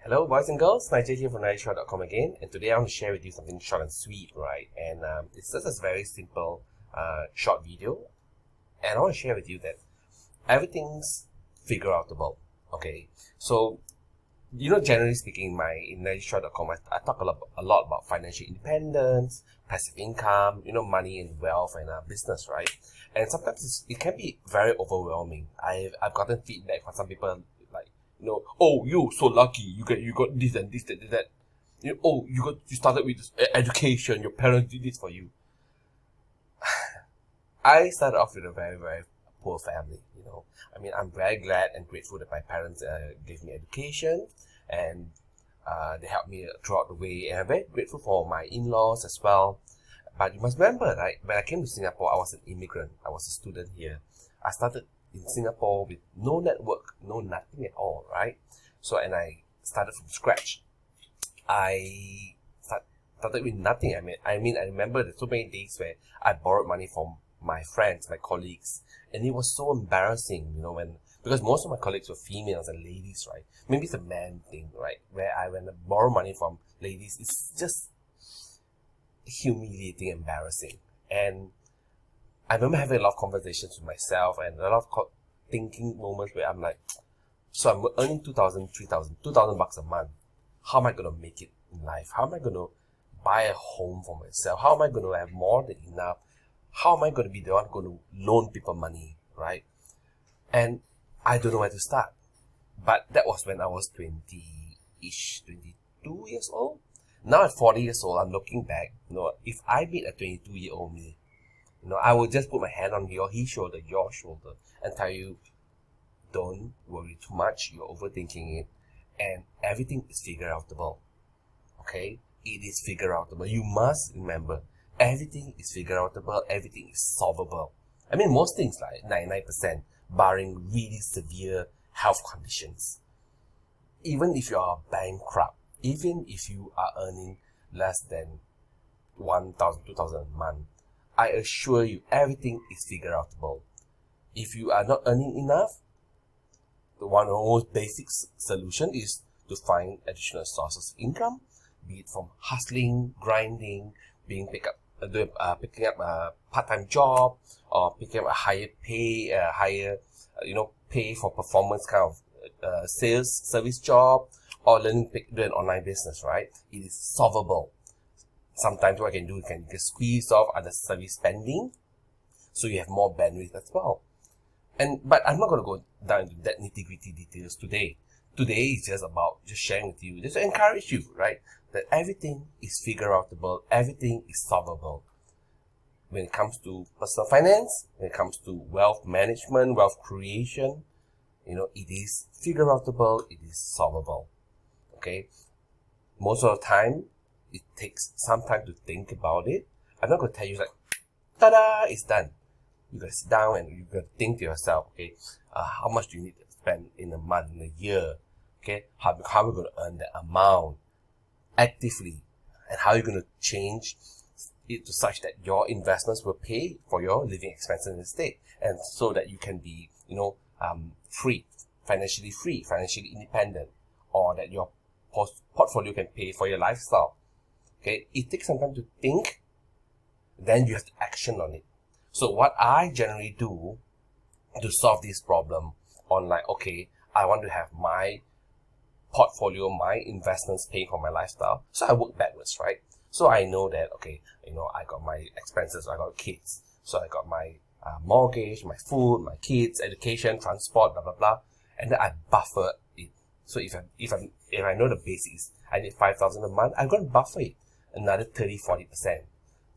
Hello boys and girls, Nigel here from NigelShort.com again, and today I want to share with you something short and sweet, right? And it's just a very simple short video, and I want to share with you that everything's figure outable, okay? So, generally speaking, in NigelShort.com, I talk a lot about financial independence, passive income, money and wealth and business, right? And sometimes it can be very overwhelming. I've gotten feedback from some people like, oh, you so lucky, you got this and this, that. You started with this education, your parents did this for you. I started off with a very, very poor family, I'm very glad and grateful that my parents gave me education and they helped me throughout the way, and I'm very grateful for my in-laws as well. But you must remember, right, when I came to Singapore, I was an immigrant. I was a student here. I started in Singapore with no network, no nothing at all, right? So, and I started from scratch. I started with nothing. I remember there's so many days where I borrowed money from my friends, my colleagues, and it was so embarrassing, because most of my colleagues were females and ladies, right? Maybe it's a man thing, right? When I borrow money from ladies, it's just humiliating, embarrassing. And I remember having a lot of conversations with myself and a lot of thinking moments where I'm like, so I'm earning 2,000, 3,000, 2,000 bucks a month. How am I going to make it in life? How am I going to buy a home for myself? How am I going to have more than enough? How am I going to be the one going to loan people money, right? And I don't know where to start. But that was when I was 20-ish, 22 years old. Now at 40 years old, I'm looking back, if I meet a 22-year-old me, I would just put my hand on his shoulder, your shoulder, and tell you, don't worry too much, you're overthinking it, and everything is figure outable, okay? It is figure outable. You must remember, everything is figure outable, everything is solvable. Most things, like 99%, barring really severe health conditions. Even if you are bankrupt, even if you are earning less than 1,000, 2,000 a month, I assure you, everything is figure outable. If you are not earning enough, one of the most basic solution is to find additional sources of income, be it from hustling, grinding, picking up a part-time job, or picking up a higher pay, pay for performance kind of sales service job, or learning to do an online business, right? It is solvable. Sometimes what I can do, you can just squeeze off unnecessary spending, so you have more bandwidth as well. But I'm not going to go down into that nitty-gritty details today. Today is just about sharing with you, just to encourage you, right? That everything is figure outable, everything is solvable. When it comes to personal finance, when it comes to wealth management, wealth creation, it is figure outable, it is solvable. Okay? Most of the time, it takes some time to think about it. I'm not going to tell you like, ta-da, it's done. You got to sit down and you got to think to yourself, okay, how much do you need to spend in a month, in a year? Okay, how are you going to earn that amount actively? And how are you going to change it to such that your investments will pay for your living expenses instead? And so that you can be, financially independent, or that your portfolio can pay for your lifestyle. Okay, it takes some time to think, then you have to action on it. So what I generally do to solve this problem on I want to have my portfolio, my investments paying for my lifestyle. So I work backwards, right? So I know that, I got my expenses, I got kids. So I got my mortgage, my food, my kids, education, transport, blah, blah, blah. And then I buffer it. So if I know the basics, I need 5,000 a month, I'm going to buffer it another 30-40%.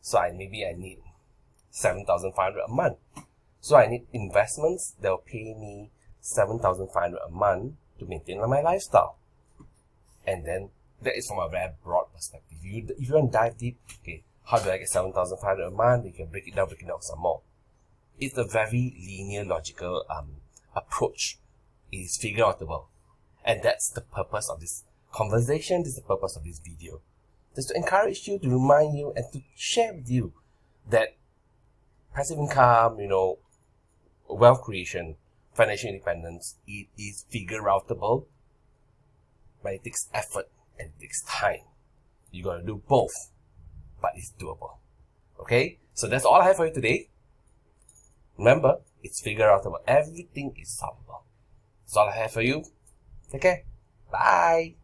So I need 7,500 a month. So I need investments that will pay me 7,500 a month to maintain my lifestyle. And then that is from a very broad perspective. If you want to dive deep, okay, how do I get 7,500 a month? You can break it down some more. It's a very linear, logical approach. It is figure outable. And that's the purpose of this conversation. This is the purpose of this video. Just to encourage you, to remind you, and to share with you that passive income, wealth creation, financial independence, it is figure outable. but it takes effort and it takes time. You gotta do both, but it's doable. Okay? So that's all I have for you today. Remember, it's figure outable. Everything is solvable. That's all I have for you. Take care. Bye.